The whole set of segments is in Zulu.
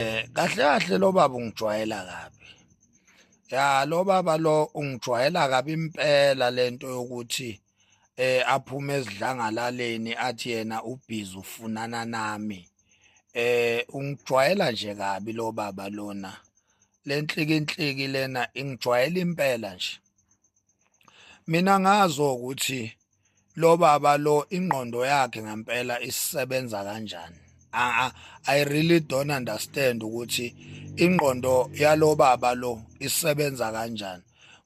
Kahle kahle lo baba ungijwayela kabi. Ya lo baba lo ungijwayela kabi impela lento yokuthi aphume ezidlangalaleni athi yena ubhizi ufunana nami. Ungijwayela nje kabi lo baba lona. Le nhlikinhliki lena ingijwayela impela nje. Mina ngazi ukuthi lo baba lo ingqondo yakhe ngempela isebenza kanjani. I really don't understand ukuthi ingqondo yalo baba lo isebenza kanjani.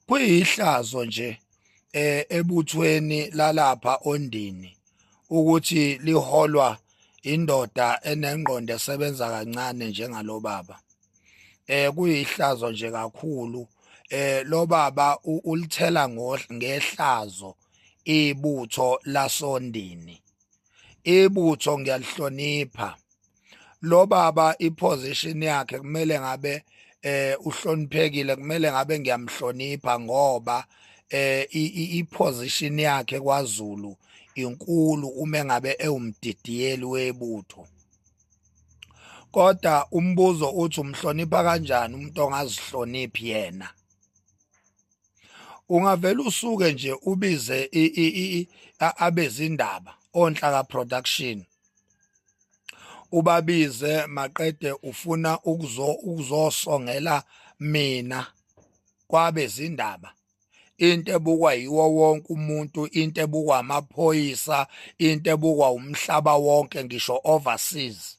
Kuyihlazo nje ebuthweni lalapha ondini ukuthi liholwa indoda enengqondo esebenza kancane njengalo baba. Kuyihlazo nje kakhulu. Lo baba ulithela ngehlazo ibutho lasondini. Ibutho ngiyalihlonipha. Lo baba iposition yakhe kumele ngabe uhloniphekile, kumele ngabe ngiyamhlonipha ngoba iposition yakhe kwaZulu inkulu uma ngabe ewumdidiyeli webutho. Kodwa umbuzo uthi umhlonipha kanjani umuntu ongazihloniphi yena? Ungavela usuke nje ubize abezindaba onhlaka production, ubabize maqede ufuna ukuzosongela mina kwabezindaba, into ebukwa yiwo wonke umuntu, into ebukwa amaphoyisa, into ebukwa umhlaba wonke ngisho overseas.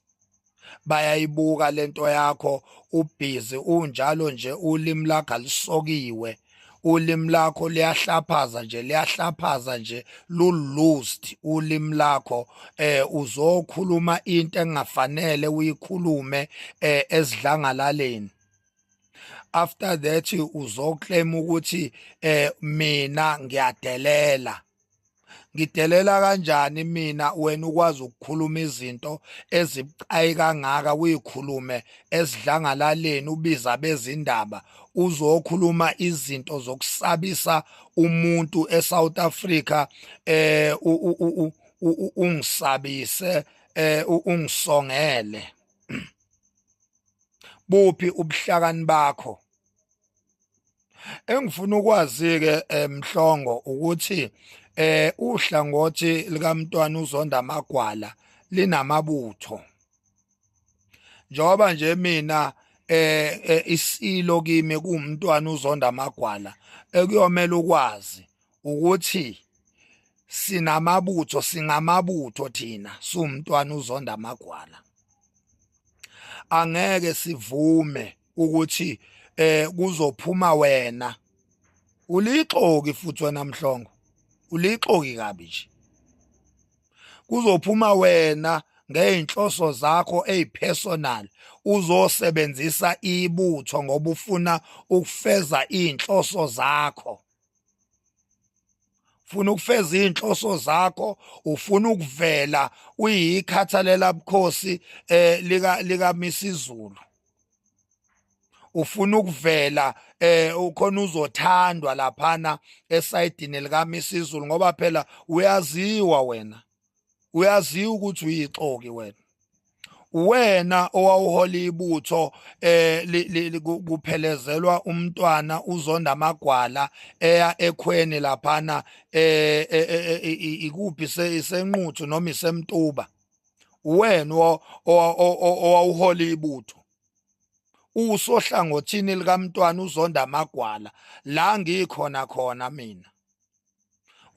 Bayayibuka lento yakho ubhizi unjalo nje, ulimi lakho alisokiwe, ulimi lakho liyahlaphaza nje lu-loosed ulimi lakho. Uzokhuluma into engafanele uyikhulume ezidlangalaleni. After that uzoclaim ukuthi mina ngiyadelela. Ngidelela kanjani mina wena ukwazi ukukhuluma izinto ezibucayi kangaka uyikhulume ezidlangalaleni ubiza bezindaba uzokhuluma izinto zokusabisa umuntu eSouth Africa, ungisabise, ungisongele. Buphi ubuhlakani bakho? Engifuna ukwazi ke Mhlongo ukuthi uhlangothi likaMntwana uZonda Magwala linamabutho. Njoba nje mina isilo kimi kuMntwana uZonda Magwala ekuyomela ukwazi ukuthi sinamabutho, singamabutho thina suMntwana uZonda Magwala. Angeke sivume ukuthi kuzophuma wena. Ulixoki futhi wena Mhlongo. Ulixoki kabi nje. Kuzophuma wena ngeinhloso zakho ezipersonal uzosebenzisa ibutho ngoba ufuna ukufeza inhloso zakho. Ufuna ukufeza inhloso zakho, ufuna ukuvela uyikhathalela bukhosi lika Misizulu. Ufuna ukuvela ukhona uzothandwa laphana esayidini lika Misizulu ngoba phela uyaziwa wena. Uyaziwa ukuthi uyixoki wena. Wena owawuhola ibutho kuphelezelwa uMntwana uZonda Magwala eya ekhweni laphana ikuphi isenquthu noma isemtuba. Wena owawuhola ibutho. Usohlangothini likaMntwana uZonda Magwala la ngikhona mina.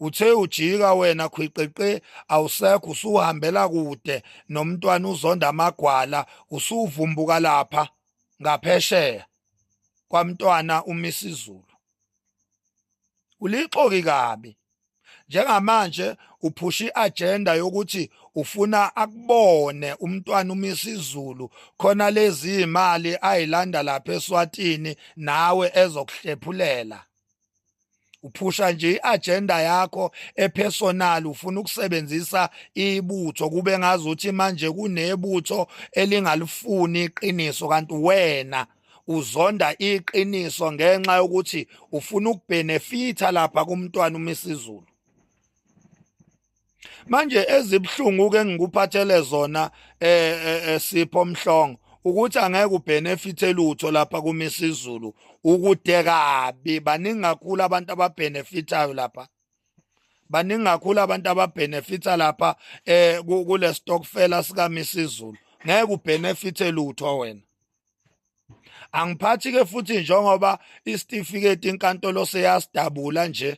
Uthe ujika wena khwiqeqe awusekho usuhambela kude noMntwana uZonda Magwala usuvumbuka lapha ngaphesheya kwaMntwana uMisizulu. Ulixoki kabi. Njengamanje uphusha iagenda yokuthi ufuna akubone uMntwana uMisizulu khona lezi imali ayilanda lapha eSwatini nawe ezokuhlephulela. Uphusha nje iagenda yakho epersonal, ufuna ukusebenzisa ibutho kube ngazuthi manje kunebutho elingalifuni iqiniso kanti wena uzonda iqiniso ngenxa yokuthi ufuna ukubhenefitha lapha kuMntwana uMisizulu. Manje ezibhlungu ke ngikuphathele zona Sipho Mhlongo ukuthi angeke ubenefite lutho lapha kuMisizulu ukude kabi. Baningi kakhulu abantu ababhenefitayo lapha, baningi kakhulu abantu ababhenefita lapha kule stokfela sika Misizulu. Ngeke ubenefite lutho wena. Angiphathi ke futhi njengoba isitifiketi inkantolo seyasidabula nje,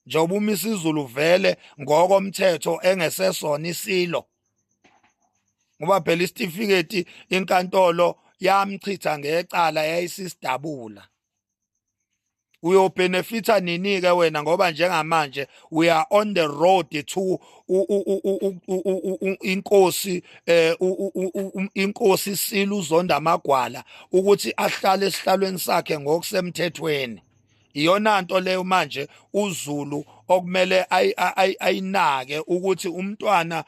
njengoba uMisizulu vele ngokomthetho engesesona isilo, ngoba phela isitifiketi inkantolo yamchitha ngecala yayisisidabula. Uyobhenefitha nini-ke wena ngoba njengamanje we are on the road to inkosi inkosi Sila uZonda Magwala ukuthi ahlale esihlalweni sakhe ngokusemthethweni. Iyona nto leyo manje uZulu okumele ayinake ukuthi umntwana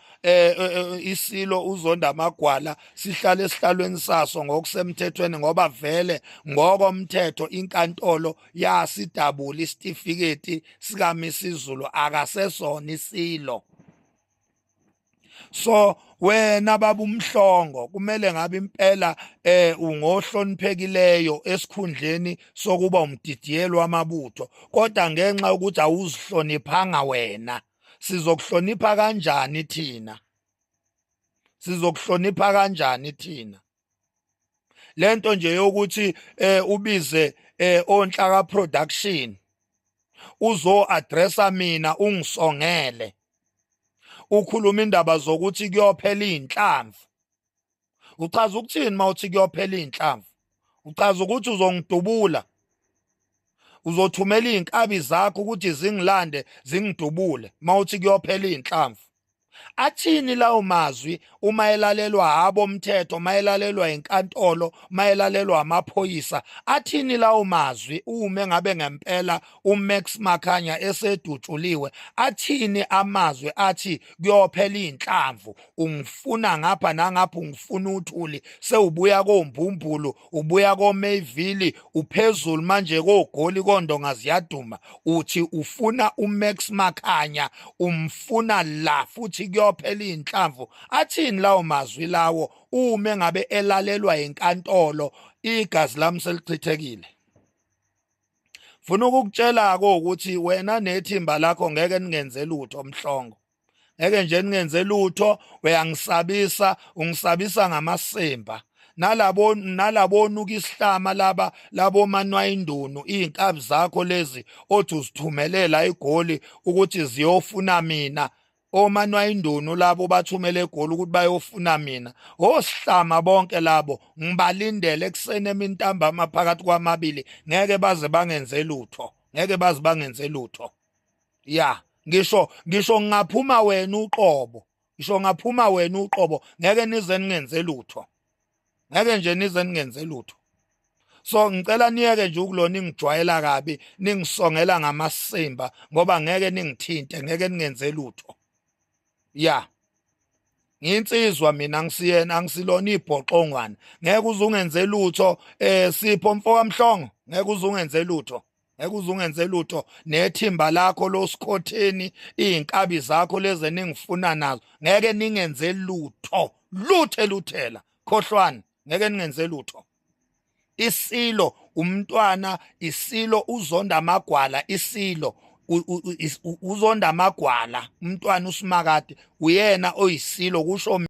iSilo uZonda Magwala sihlale esihlalweni saso ngokusemthethweni, ngoba vele ngokomthetho inkantolo yasidabula isitifiketi sika Misizulu akasesona isilo. So wena baba uMhlongo kumele ngabe impela ungohloniphekileyo esikhundleni sokuba umdidiyelo wamabutho, kodwa ngenxa yokuthi awuzihloniphanga wena, sizokuhlonipha kanjani thina? Sizokuhlonipha kanjani thina? Lento nje yokuthi ubize onhlaka production uzo addressa mina ungisongele, ukhuluma indaba zokuthi kuyophela inhlamvu. Uchaza ukuthini mawuthi kuyophela inhlamvu? Uchaza ukuthi uzongidubula, uzothumela inkabi zakho ukuthi zingilande zingidubule mawuthi kuyophela inhlamvu. Athini lawo mazwi uma elalelwa abomthetho, mayelalelwa inkantolo, mayelalelwa amaphoyisa? Athini lawo mazwi uma ngabe ngempela uMax Makhanya esedutshuliwe? Athini amazwi athi kuyophela inhlamvu, ungifuna ngapha nangapha, ungifuna uthuli, sewubuya koMbumbulu, ubuya koMayville, uphezulu manje koGoli koNdonga ziyaduma, uthi ufuna uMax Makhanya, umfuna la futhi kuyophela inhlamvu? Athini lawo mazwi lawo uma ngabe elalelwa inkantolo igazi lami selichithekile? Funa ukukutshela ukuthi wena nethimba lakho ngeke ningenze lutho Mhlongo, ngeke nje ningenze lutho. Uyangisabisa, ungisabisa ngamasemba. Nalabonuka isihlama labo manwayindunu, iy'nkabi zakho lezi othi uzithumelela eGoli ukuthi ziyofuna mina. Omanwayindunu labo bathumele eGoli ukuthi bayofuna mina. Osihlama bonke labo ngibalindele ekuseni emini ntambama phakathi kwamabili, ngeke baze bangenze lutho, ngeke baze bangenze lutho. Ya, ngisho ngingaphuma wena uqobo, ngisho ngaphuma wena uqobo, ngeke nize ningenze lutho, ngeke nje nize ningenze lutho. So ngicela niyeke nje ukulona ingijwayela kabi, ningisongela ngamasimba, ngoba ngeke ningithinte, ngeke ningenze lutho. Ya, nginsizwa mina, ngisiyena, angisilona ibhoxongwana. Ngeke uze ungenze lutho Sipho mfoka Mhlongo, ngeke uze ungenze lutho, ngeke uze ungenze lutho. Nethimba lakho losikhotheni, iy'nkabi zakho lezi ningifuna nazo, ngeke ningenze lutho, luthela khohlwana, ngeke ningenze lutho. ISilo umntwana, iSilo uZonda Magwala, iSilo uZonda Magwala, umntwana uSimakade uyena oyisilo, kusho